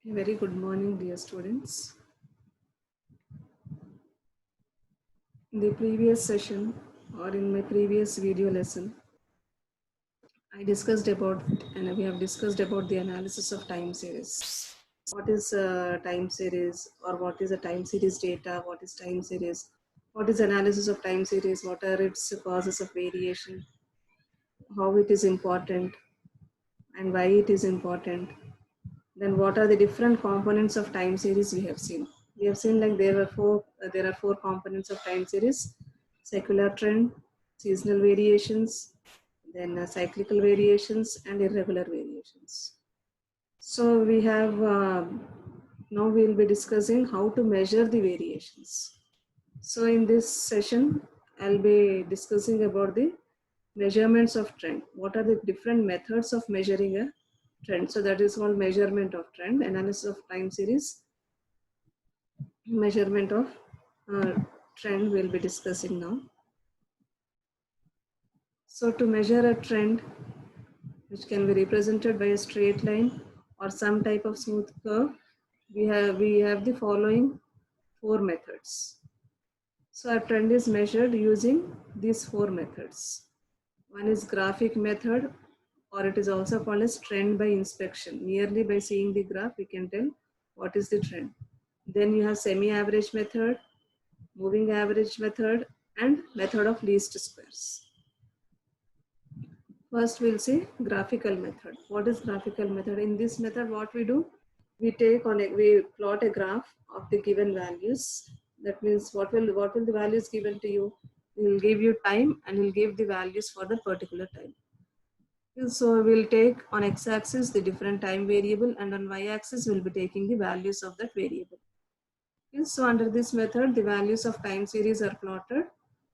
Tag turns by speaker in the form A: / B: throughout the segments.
A: A very good morning, dear students. In the previous session or in my previous video lesson, I discussed about and we have discussed about the analysis of time series. What is a time series or what is a time series data? What is time series? What is analysis of time series? What are its causes of variation? How it is important and why it is important? Then what are the different components of time series we have seen? We have seen like there are four components of time series: secular trend, seasonal variations, then cyclical variations and irregular variations. So we have now we will be discussing how to measure the variations. So in this session, I'll be discussing about the measurements of trend. What are the different methods of measuring a trend? So that is called measurement of trend, analysis of time series, measurement of trend we'll be discussing now. So to measure a trend, which can be represented by a straight line or some type of smooth curve, we have the following four methods. So a trend is measured using these four methods. One is graphic method, or it is also called as trend by inspection. Merely by seeing the graph, we can tell what is the trend. Then you have semi-average method, moving average method, and method of least squares. First, we'll see graphical method. What is graphical method? In this method, what we do, we plot a graph of the given values. That means what will the values given to you? It will give you time and will give the values for the particular time. So we'll take on x-axis the different time variable, and on y-axis we'll be taking the values of that variable. So under this method, the values of time series are plotted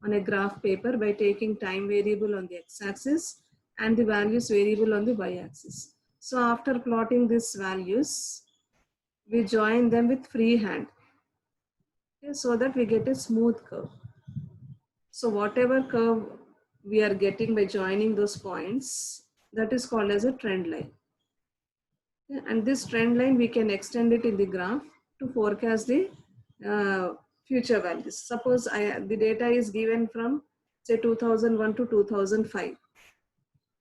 A: on a graph paper by taking time variable on the x-axis and the values variable on the y-axis. So after plotting these values, we join them with freehand, so that we get a smooth curve. So whatever curve we are getting by joining those points, that is called as a trend line. And this trend line, we can extend it in the graph to forecast the future values. Suppose the data is given from say 2001 to 2005.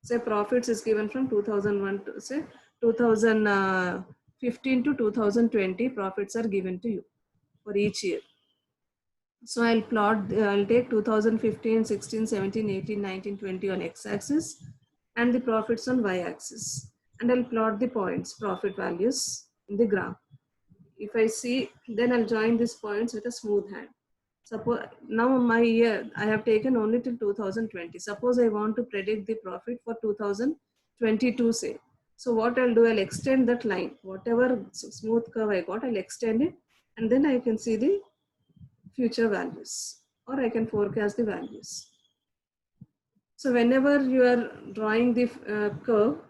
A: Say profits is given from 2001 to say 2015 to 2020. Profits are given to you for each year. So I'll take 2015, 16, 17, 18, 19, 20 on x-axis and the profits on y-axis. And I'll plot the points, profit values in the graph. If I see, then I'll join these points with a smooth hand. Suppose now my year, I have taken only till 2020. Suppose I want to predict the profit for 2022 say. So what I'll do, I'll extend that line. Whatever smooth curve I got, I'll extend it and then I can see the future values, or I can forecast the values. So whenever you are drawing the curve,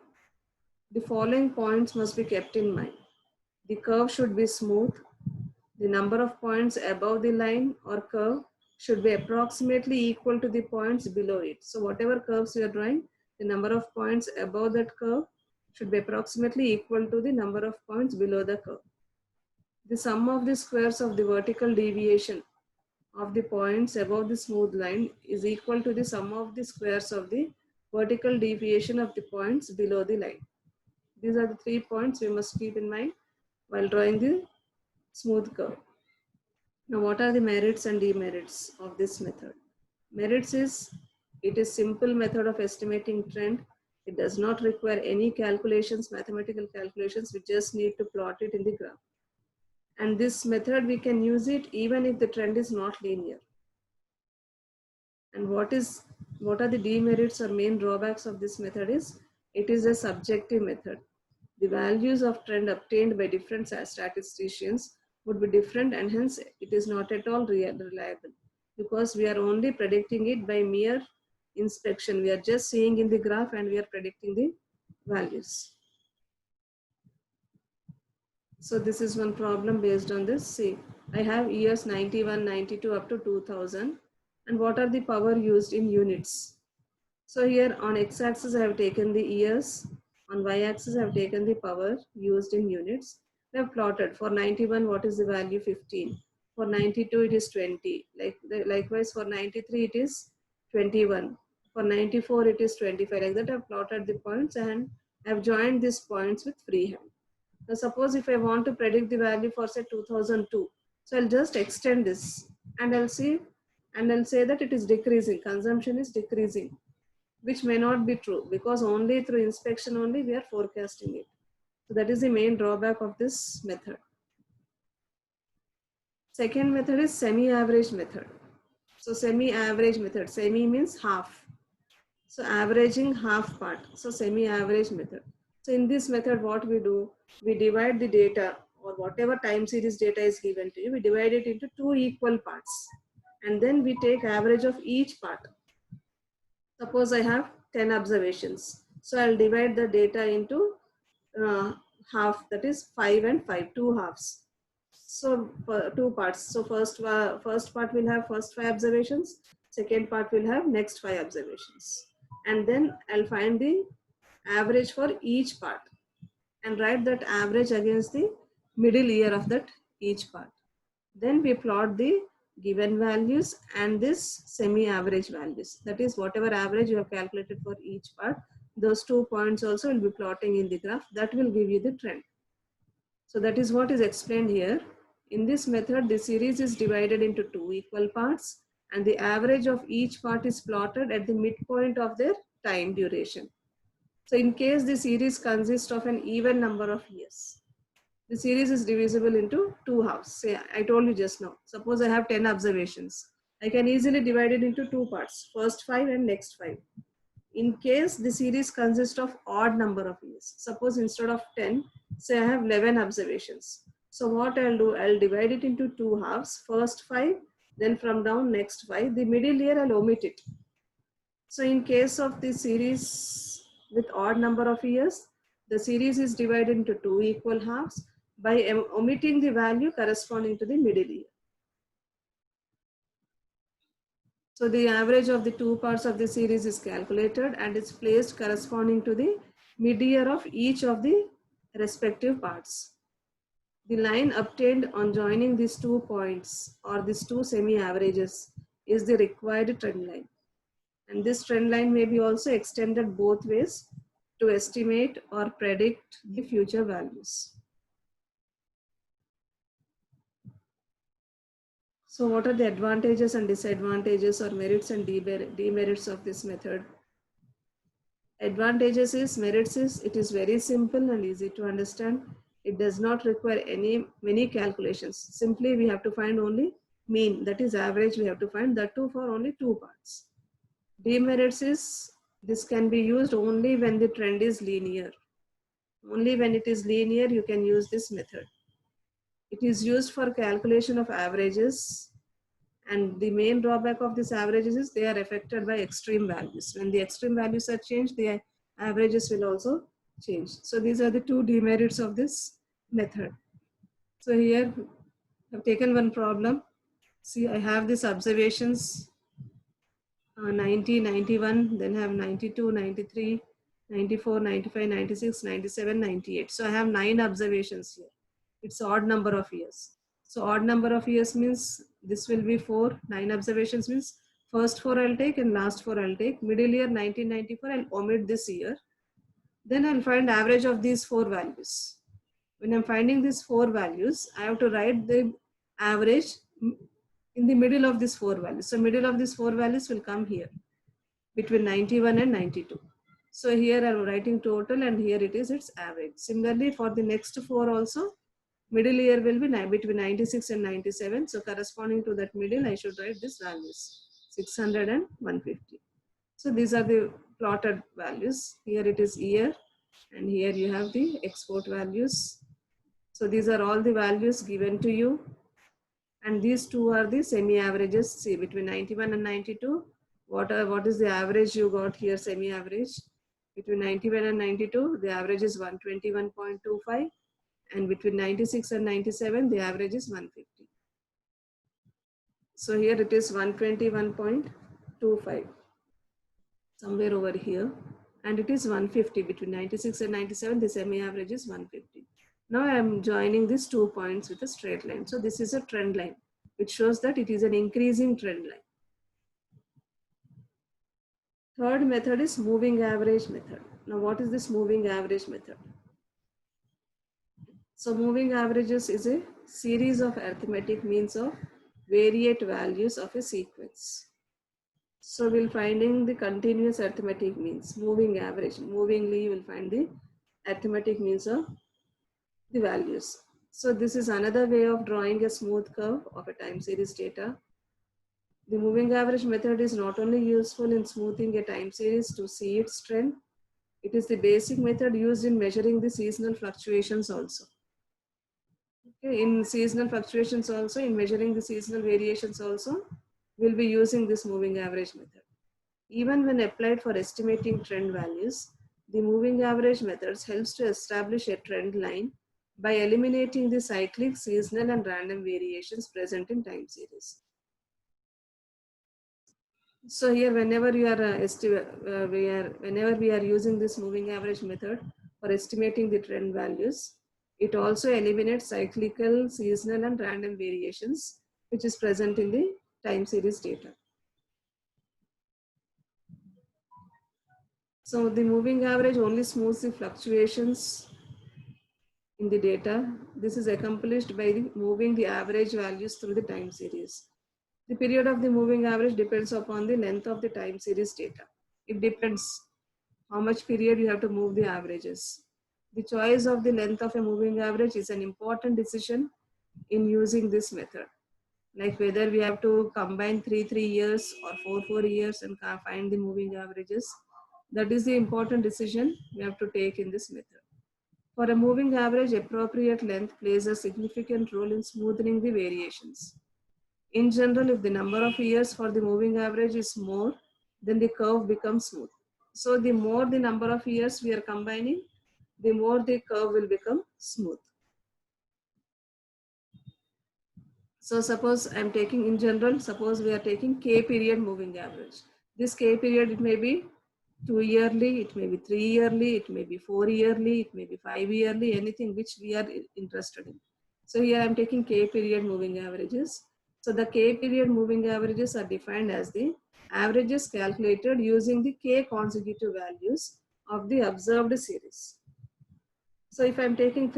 A: the following points must be kept in mind. The curve should be smooth. The number of points above the line or curve should be approximately equal to the points below it. So whatever curves you are drawing, the number of points above that curve should be approximately equal to the number of points below the curve. The sum of the squares of the vertical deviation of the points above the smooth line is equal to the sum of the squares of the vertical deviation of the points below the line. These are the 3 points we must keep in mind while drawing the smooth curve. Now, what are the merits and demerits of this method? Merits is, it is simple method of estimating trend. It does not require any calculations, mathematical calculations. We just need to plot it in the graph. And this method, we can use it even if the trend is not linear. And what are the demerits or main drawbacks of this method is, it is a subjective method. The values of trend obtained by different statisticians would be different, and hence it is not at all reliable, because we are only predicting it by mere inspection. We are just seeing in the graph and we are predicting the values. So this is one problem based on this. See, I have years 91, 92 up to 2000. And what are the power used in units? So here on x-axis I have taken the years, on y-axis I have taken the power used in units, I have plotted for 91, what is the value? 15. For 92, it is 20. Likewise, for 93, it is 21. For 94, it is 25. Like that, I have plotted the points and I have joined these points with freehand. Now, suppose if I want to predict the value for say 2002, so I'll just extend this and I'll see and I'll say that it is decreasing. Consumption is decreasing, which may not be true because only through inspection only we are forecasting it. So that is the main drawback of this method. Second method is semi-average method. So semi-average method, semi means half. So averaging half part, so semi-average method. So in this method, what we do, we divide the data or whatever time series data is given to you, we divide it into two equal parts. And then we take average of each part. Suppose I have 10 observations. So I'll divide the data into half, that is 5 and 5, two halves. So two parts. So first part will have first 5 observations. Second part will have next 5 observations. And then I'll find the average for each part and write that average against the middle year of that each part. Then we plot the given values and this semi-average values. That is whatever average you have calculated for each part, those 2 points also will be plotting in the graph. That will give you the trend. So that is what is explained here. In this method, the series is divided into 2 equal parts and the average of each part is plotted at the midpoint of their time duration. So in case the series consists of an even number of years, the series is divisible into two halves. Say, I told you just now, suppose I have 10 observations. I can easily divide it into two parts, first 5 and next 5. In case the series consists of odd number of years, suppose instead of 10, say I have 11 observations. So what I'll do, I'll divide it into two halves, first 5, then from down next 5. The middle year I'll omit it. So in case of the series with odd number of years, the series is divided into two equal halves by omitting the value corresponding to the middle year. So the average of the two parts of the series is calculated and it's placed corresponding to the mid-year of each of the respective parts. The line obtained on joining these 2 points or these two semi-averages is the required trend line. And this trend line may be also extended both ways to estimate or predict the future values. So what are the advantages and disadvantages or merits and demerits of this method? Advantages is, merits is, it is very simple and easy to understand. It does not require many calculations. Simply we have to find only mean, that is average we have to find, that too for only 2 parts. Demerits is, this can be used only when the trend is linear. Only when it is linear you can use this method. It is used for calculation of averages, and the main drawback of these averages is they are affected by extreme values. When the extreme values are changed, the averages will also change. So these are the 2 demerits of this method. So here I've taken one problem. See, I have these observations 90, 91, then I have 92, 93, 94, 95, 96, 97, 98. So I have 9 observations here. It's odd number of years. So odd number of years means this will be 4, 9 observations means first 4 I'll take and last 4 I'll take. Middle year 1994, I'll omit this year. Then I'll find average of these 4 values. When I'm finding these 4 values, I have to write the average in the middle of these 4 values. So middle of these 4 values will come here between 91 and 92. So here I'm writing total and here it is its average. Similarly for the next 4 also, middle year will be between 96 and 97. So corresponding to that middle, I should write these values, 600 and 150. So these are the plotted values. Here it is year and here you have the export values. So these are all the values given to you. And these 2 are the semi-averages. See, between 91 and 92, what is the average you got here, semi-average? Between 91 and 92, the average is 121.25. And between 96 and 97, the average is 150. So here it is 121.25, somewhere over here. And it is 150. Between 96 and 97, the semi-average is 150. Now I am joining these 2 points with a straight line. So this is a trend line, which shows that it is an increasing trend line. Third method is moving average method. Now what is this moving average method? So moving averages is a series of arithmetic means of variate values of a sequence. So we'll finding the continuous arithmetic means, moving average. Movingly you will find the arithmetic means of the values. So this is another way of drawing a smooth curve of a time series data. The moving average method is not only useful in smoothing a time series to see its trend, it is the basic method used in measuring the seasonal fluctuations also. Okay, in seasonal fluctuations also, in measuring the seasonal variations also, we'll be using this moving average method. Even when applied for estimating trend values, the moving average methods helps to establish a trend line by eliminating the cyclic, seasonal and random variations present in time series. So here, whenever you are whenever we are using this moving average method for estimating the trend values, it also eliminates cyclical, seasonal, and random variations which is present in the time series data. So the moving average only smooths the fluctuations in the data. This is accomplished by moving the average values through the time series. The period of the moving average depends upon the length of the time series data. It depends how much period you have to move the averages. The choice of the length of a moving average is an important decision in using this method. Like whether we have to combine 3 years or 4 years and find the moving averages. That is the important decision we have to take in this method. For a moving average, appropriate length plays a significant role in smoothing the variations. In general, if the number of years for the moving average is more, then the curve becomes smooth. So the more the number of years we are combining, the more the curve will become smooth. So suppose I'm taking in general, suppose we are taking K period moving average. This K period, it may be 2 yearly, it may be 3 yearly, it may be 4 yearly, it may be 5 yearly, anything which we are interested in. So here I'm taking K period moving averages. So the K period moving averages are defined as the averages calculated using the K consecutive values of the observed series. So if I'm taking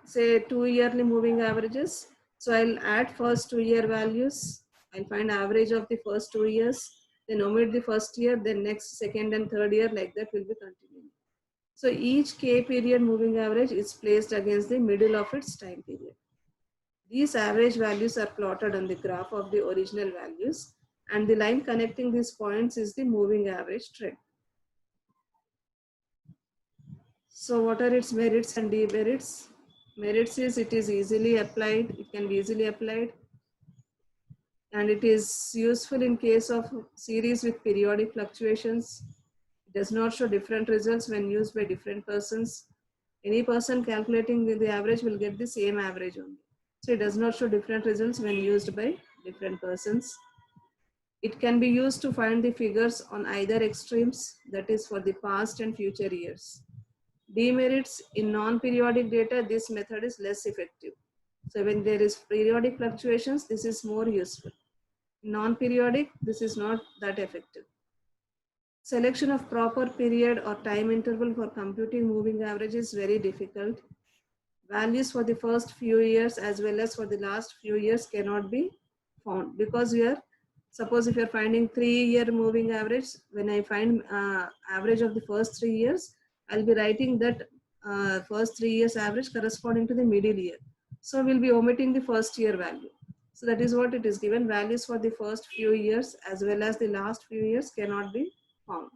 A: say 2 yearly moving averages, so I'll add first 2 year values. I'll find average of the first 2 years, then omit the first year, then next, second and third year, like that will be continuing. So each K period moving average is placed against the middle of its time period. These average values are plotted on the graph of the original values, and the line connecting these points is the moving average trend. So what are its merits and demerits? Merits is it is easily applied, it can be easily applied, and it is useful in case of series with periodic fluctuations. It does not show different results when used by different persons. Any person calculating the average will get the same average only. So it does not show different results when used by different persons. It can be used to find the figures on either extremes, that is for the past and future years. Demerits: in non-periodic data, this method is less effective. So when there is periodic fluctuations, this is more useful. Non-periodic, this is not that effective. Selection of proper period or time interval for computing moving average is very difficult. Values for the first few years as well as for the last few years cannot be found, because we are, suppose if you're finding 3-year moving average, when I find average of the first 3 years, I'll be writing that first 3 years average corresponding to the middle year. So we'll be omitting the first year value. So that is what it is given. Values for the first few years as well as the last few years cannot be found.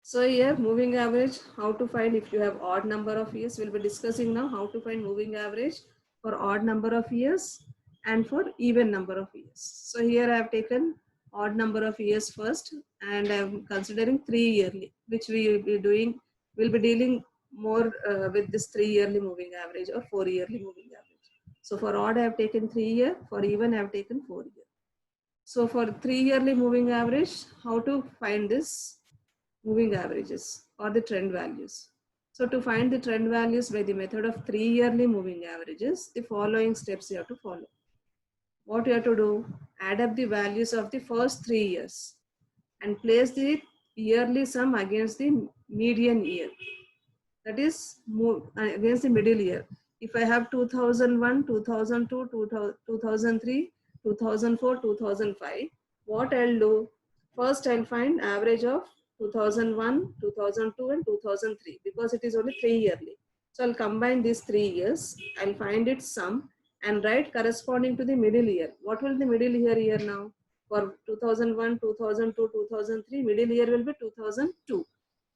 A: So here moving average, how to find if you have odd number of years. We'll be discussing now how to find moving average for odd number of years and for even number of years. So here I have taken odd number of years first, and I am considering 3 yearly, which we will be doing. We'll be dealing more with this 3 yearly moving average or 4 yearly moving average. So for odd I have taken 3 year, for even I have taken 4 year. So for 3 yearly moving average, how to find this moving averages or the trend values. So to find the trend values by the method of 3 yearly moving averages, the following steps you have to follow. What you have to do? Add up the values of the first 3 years and place the yearly sum against the median year. That is against the middle year. If I have 2001, 2002, 2003, 2004, 2005, what I'll do? First, I'll find average of 2001, 2002 and 2003 because it is only 3 yearly. So I'll combine these 3 years. I'll find its sum and write corresponding to the middle year. What will the middle year now? For 2001, 2002, 2003, middle year will be 2002.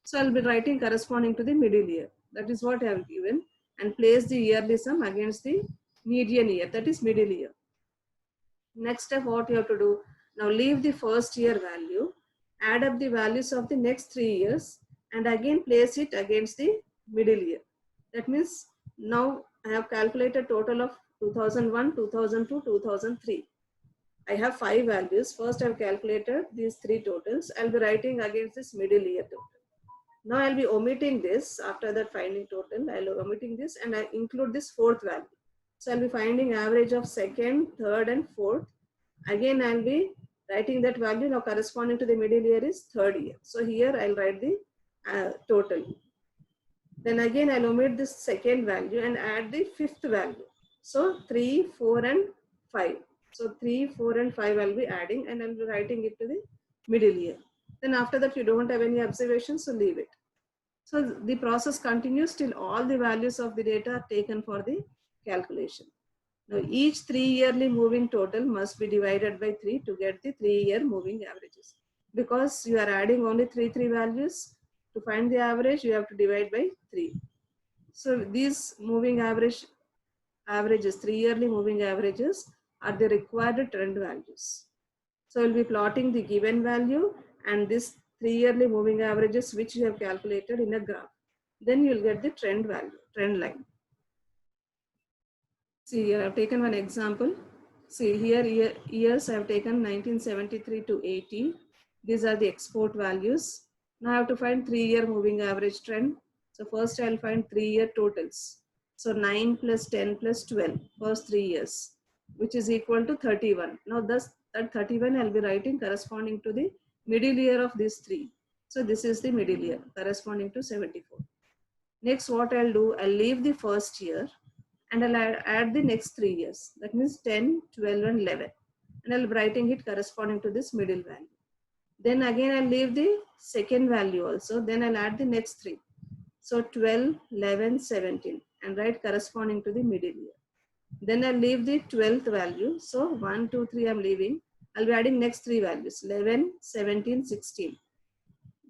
A: So I'll be writing corresponding to the middle year. That is what I have given, and place the yearly sum against the median year, that is middle year. Next step, what you have to do? Now leave the first year value, add up the values of the next 3 years, and again place it against the middle year. That means now I have calculated total of 2001, 2002, 2003. I have 5 values. First I have calculated these 3 totals. I'll be writing against this middle year total. Now I'll be omitting this after that finding total. I'll be omitting this and I include this fourth value. So I'll be finding average of second, third and fourth. Again, I'll be writing that value now corresponding to the middle year is third year. So here I'll write the total. Then again I'll omit this second value and add the fifth value. So 3, 4 and 5. So 3, 4 and 5 I'll be adding and I'll be writing it to the middle year. Then after that you don't have any observations, so leave it. So the process continues till all the values of the data are taken for the calculation. Now each 3 yearly moving total must be divided by 3 to get the 3 year moving averages. Because you are adding only 3 values, to find the average you have to divide by 3. So these moving averages, 3 yearly moving averages are the required trend values. So we'll be plotting the given value and this 3 yearly moving averages which you have calculated in a graph. Then you'll get the trend value, trend line. See here I have taken one example. See here years I have taken 1973 to 80. These are the export values. Now I have to find 3 year moving average trend. So first I'll find 3 year totals. So 9 plus 10 plus 12 first 3 years, which is equal to 31. Now thus that 31 I'll be writing corresponding to the middle year of these 3. So this is the middle year corresponding to 74. Next what I'll do, I'll leave the first year and I'll add the next 3 years. That means 10, 12 and 11. And I'll be writing it corresponding to this middle value. Then again I'll leave the second value also. Then I'll add the next 3. So 12, 11, 17 and write corresponding to the middle year. Then I'll leave the 12th value. So 1, 2, 3 I'm leaving. I'll be adding next 3 values 11, 17, 16.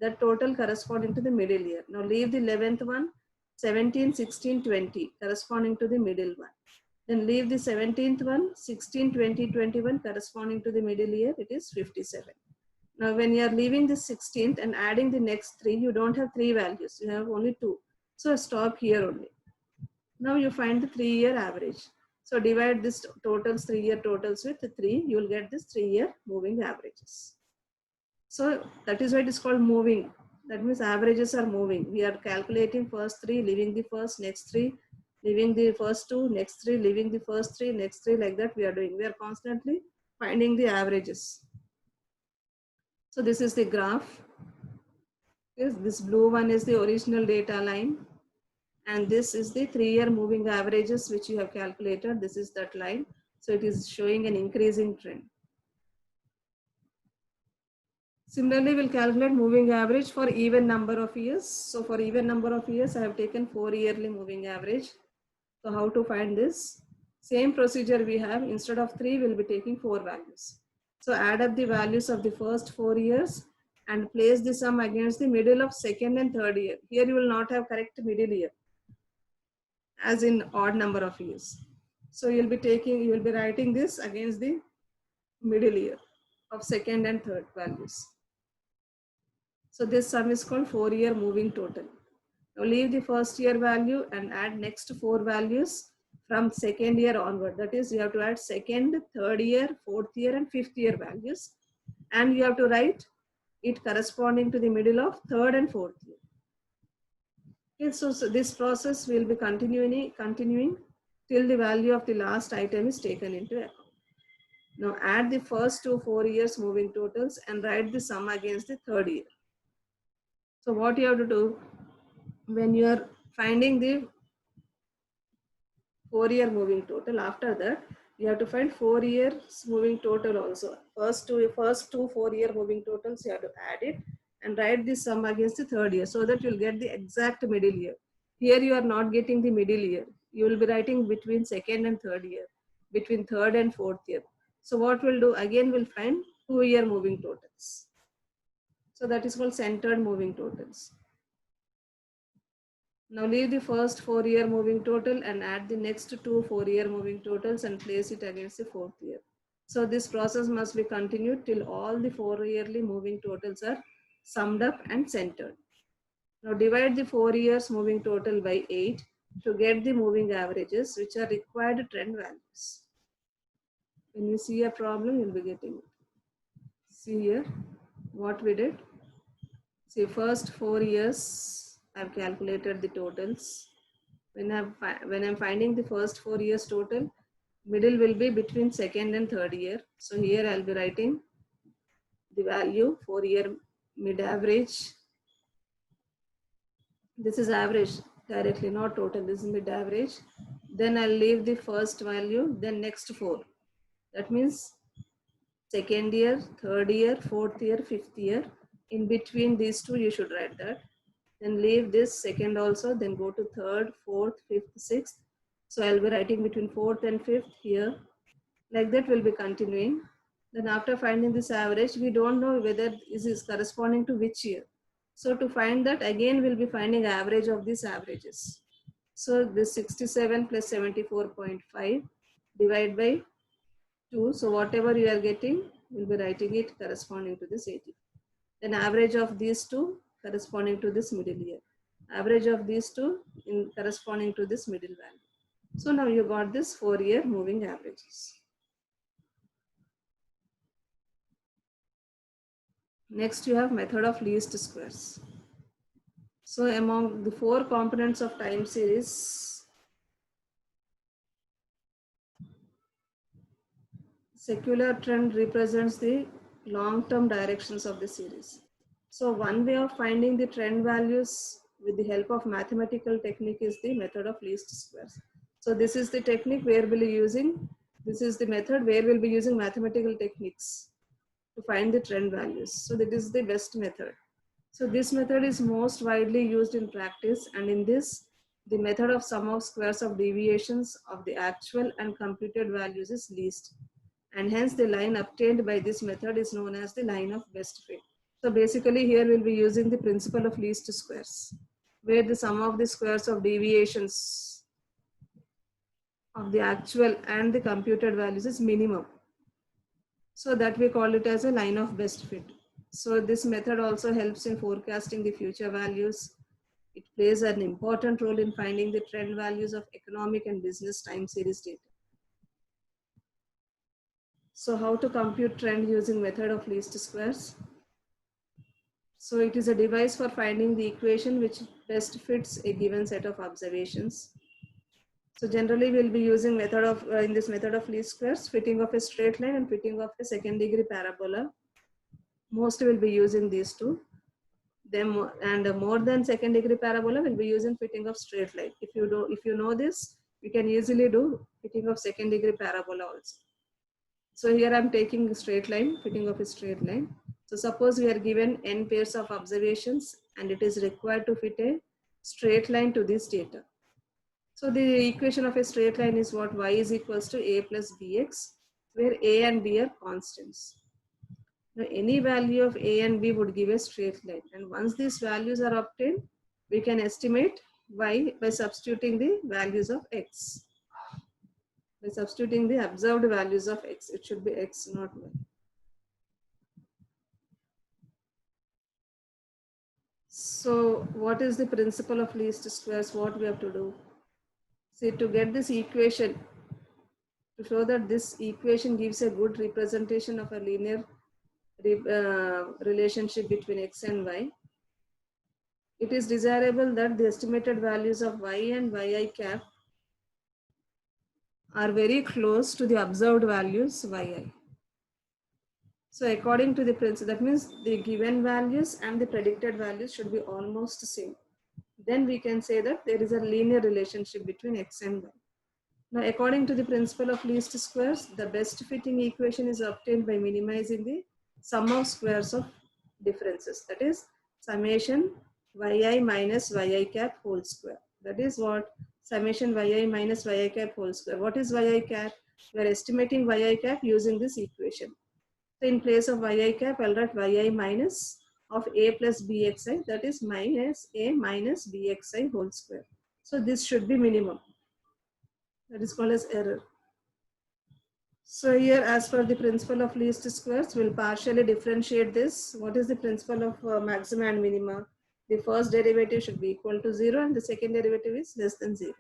A: The total corresponding to the middle year. Now leave the 11th one. 17, 16, 20 corresponding to the middle one. Then leave the 17th one, 16, 20, 21 corresponding to the middle year, it is 57. Now when you are leaving the 16th and adding the next 3, you don't have 3 values, you have only 2. So stop here only. Now you find the 3 year average. So divide this totals, 3 year totals with 3, you will get this 3 year moving averages. So that is why it is called moving. That means averages are moving. We are calculating first 3, leaving the first, next 3, leaving the first 2, next 3, leaving the first 3, next 3, like that we are doing. We are constantly finding the averages. So this is the graph. This blue one is the original data line. And this is the 3 year moving averages which you have calculated. This is that line. So it is showing an increasing trend. Similarly, we'll calculate moving average for even number of years. So for even number of years, I have taken 4 yearly moving average. So how to find this? Same procedure we have. Instead of 3, we'll be taking 4 values. So add up the values of the first 4 years and place the sum against the middle of second and third year. Here you will not have correct middle year as in odd number of years. So you will be writing this against the middle year of second and third values. So this sum is called 4 year moving total. Now leave the first year value and add next 4 values from second year onward. That is, you have to add second, third year, fourth year and fifth year values. And you have to write it corresponding to the middle of third and fourth year. Okay, so this process will be continuing till the value of the last item is taken into account. Now add the first 4 years moving totals and write the sum against the third year. So what you have to do when you are finding the 4-year moving total, after that you have to find 4 years moving total also. First two 4-year moving totals you have to add it and write the sum against the third year so that you'll get the exact middle year. Here you are not getting the middle year. You will be writing between second and third year, between third and fourth year. So what we'll do again, we'll find 2-year moving totals. So that is called centered moving totals. Now leave the first 4-year moving total and add the next two 4-year moving totals and place it against the fourth year. So this process must be continued till all the 4-yearly moving totals are summed up and centered. Now divide the 4 years moving total by 8 to get the moving averages, which are required trend values. When you see a problem, you'll be getting it. See here what we did. See, first 4 years I've calculated the totals. When I'm finding the first 4 years total, middle will be between second and third year. So here I'll be writing the value 4-year mid average. This is average directly, not total. This is mid average. Then I'll leave the first value, then next 4. That means second year, third year, fourth year, fifth year. In between these two, you should write that. Then leave this second also, then go to third, fourth, fifth, sixth. So I'll be writing between fourth and fifth here. Like that we'll be continuing. Then after finding this average, we don't know whether this is corresponding to which year. So to find that, again we'll be finding average of these averages. So this 67 plus 74.5 divided by 2. So whatever you are getting, we'll be writing it corresponding to this 80. Then average of these two corresponding to this middle year. Average of these two in corresponding to this middle value. So now you got this 4-year moving averages. Next you have method of least squares. So among the 4 components of time series, secular trend represents the long-term directions of the series. So one way of finding the trend values with the help of mathematical technique is the method of least squares. So this is the technique where we'll be using, this is the method where we'll be using mathematical techniques to find the trend values. So that is the best method. So this method is most widely used in practice, and in this, the method of sum of squares of deviations of the actual and computed values is least. And hence the line obtained by this method is known as the line of best fit. So basically here we'll be using the principle of least squares, where the sum of the squares of deviations of the actual and the computed values is minimum. So that we call it as a line of best fit. So this method also helps in forecasting the future values. It plays an important role in finding the trend values of economic and business time series data. So how to compute trend using method of least squares? So it is a device for finding the equation which best fits a given set of observations. So generally we'll be using method of in this method of least squares, fitting of a straight line and fitting of a second degree parabola. Most will be using these two. Then and more than second degree parabola will be using fitting of straight line. If you know this, we can easily do fitting of second degree parabola also. So here I'm taking a straight line, fitting of a straight line. So suppose we are given n pairs of observations and it is required to fit a straight line to this data. So the equation of a straight line is what? Y is equals to a plus bx, where a and b are constants. Now any value of a and b would give a straight line, and once these values are obtained, we can estimate y by substituting the values of x. By substituting the observed values of x, it should be x, not y. So what is the principle of least squares? What we have to do? See, to get this equation, to show that this equation gives a good representation of a linear relationship between x and y, it is desirable that the estimated values of y and yi cap are very close to the observed values yi. So according to the principle, that means the given values and the predicted values should be almost the same. Then we can say that there is a linear relationship between x and y. Now, according to the principle of least squares, the best fitting equation is obtained by minimizing the sum of squares of differences. That is summation yi minus yi cap whole square. That is what summation yi minus yi cap whole square. What is yi cap? We are estimating yi cap using this equation. So in place of yi cap, I'll write yi minus of a plus bxi, that is minus a minus bxi whole square. So this should be minimum. That is called as error. So here, as per the principle of least squares, we'll partially differentiate this. What is the principle of maxima and minima? The first derivative should be equal to 0 and the second derivative is less than 0.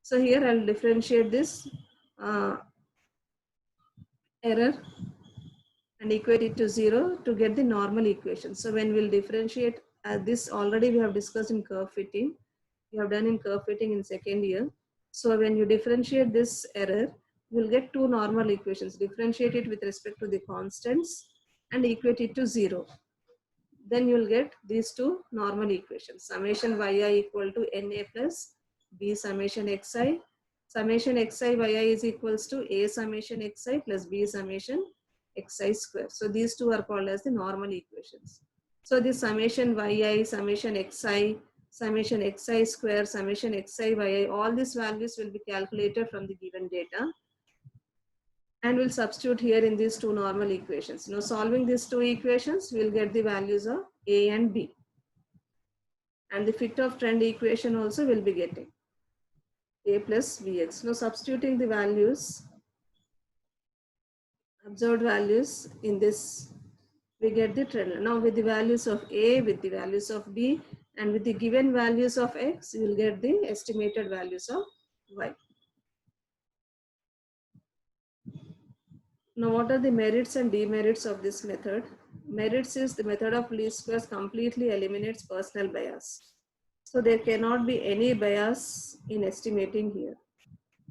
A: So here I'll differentiate this error and equate it to 0 to get the normal equation. So when we'll differentiate, this already we have discussed in curve fitting. We have done in curve fitting in second year. So when you differentiate this error, you will get two normal equations. Differentiate it with respect to the constants and equate it to 0. Then you will get these two normal equations. Summation yi equal to na plus b summation xi. Summation xi yi is equals to a summation xi plus b summation xi square. So these two are called as the normal equations. So the summation yi, summation xi, summation xi square, summation xi yi, all these values will be calculated from the given data and we'll substitute here in these two normal equations. Now solving these two equations, we'll get the values of a and b. And the fit of trend equation also will be getting a plus bx. Now substituting the values, observed values in this, we get the trend. Now with the values of a, with the values of b, and with the given values of x, you will get the estimated values of y. Now what are the merits and demerits of this method? Merits is the method of least squares completely eliminates personal bias. So there cannot be any bias in estimating here.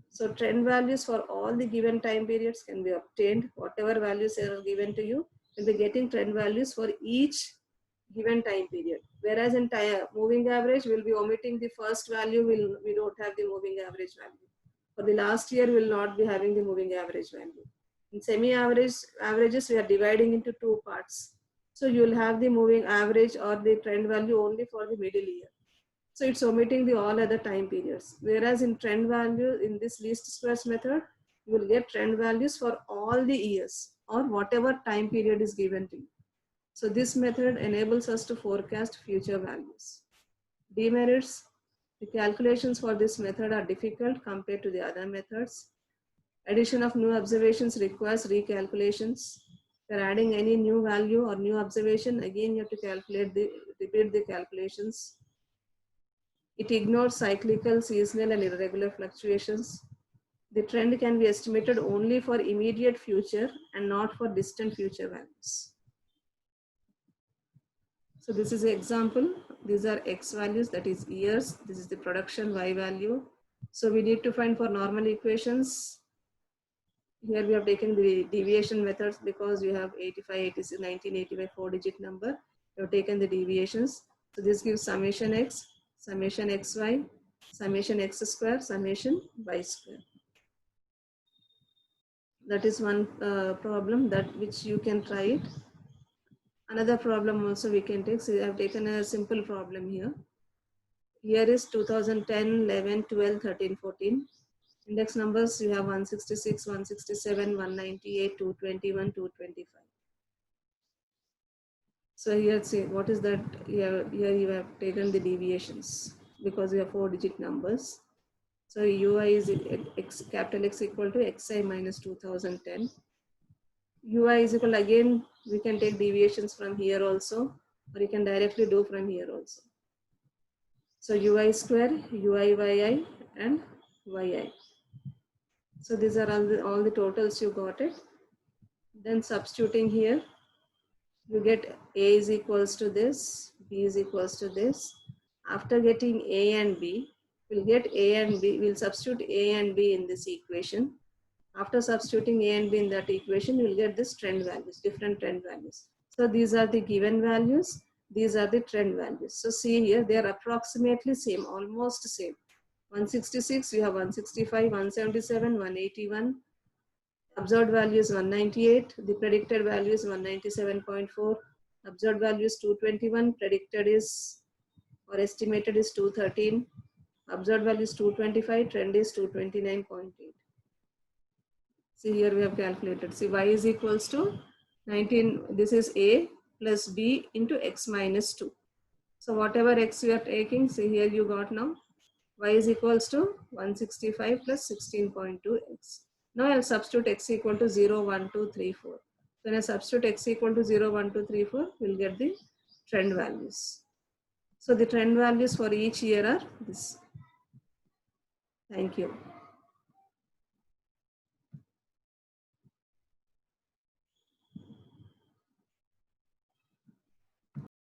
A: So trend values for all the given time periods can be obtained. Whatever values are given to you, you'll be getting trend values for each given time period. Whereas in moving average, we'll be omitting the first value, we don't have the moving average value. For the last year, we'll not be having the moving average value. In averages, we are dividing into two parts. So you'll have the moving average or the trend value only for the middle year. So it's omitting the all other time periods. Whereas in trend value, in this least squares method, you will get trend values for all the years or whatever time period is given to you. So this method enables us to forecast future values. Demerits, the calculations for this method are difficult compared to the other methods. Addition of new observations requires recalculations. If you're adding any new value or new observation, again you have to repeat the calculations. It ignores cyclical, seasonal, and irregular fluctuations. The trend can be estimated only for immediate future and not for distant future values. So this is an example. These are x values, that is years. This is the production y value. So we need to find for normal equations. Here we have taken the deviation methods because you have 85, 86, 1985 4-digit number. We have taken the deviations. So this gives summation x, summation xy, summation x square, summation y square. That is one problem that which you can try it. Another problem also we can take. So I have taken a simple problem here. Here is 2010, 11, 12, 13, 14. Index numbers you have 166, 167, 198, 221, 225. So here see what is that? Here you have taken the deviations because you have 4-digit numbers. So UI is capital X equal to XI minus 2010. UI is equal, again we can take deviations from here also, or you can directly do from here also. So UI square, UIYI and YI. So these are all the totals, you got it. Then substituting here, you get A is equals to this, B is equals to this. After getting A and B, we'll get A and B, we'll substitute A and B in this equation. After substituting A and B in that equation, you'll get this trend values, different trend values. So these are the given values. These are the trend values. So see here, they are approximately same, almost same. 166, you have 165, 177, 181. Observed value is 198. The predicted value is 197.4. Observed value is 221. Predicted is or estimated is 213. Observed value is 225. Trend is 229.8. See here we have calculated. See y is equals to 19. This is A plus B into x minus 2. So whatever x you are taking, see here you got now. Y is equals to 165 plus 16.2x. Now I'll substitute x equal to 0, 1, 2, 3, 4. When I substitute x equal to 0, 1, 2, 3, 4, we'll get the trend values. So the trend values for each year are this. Thank you.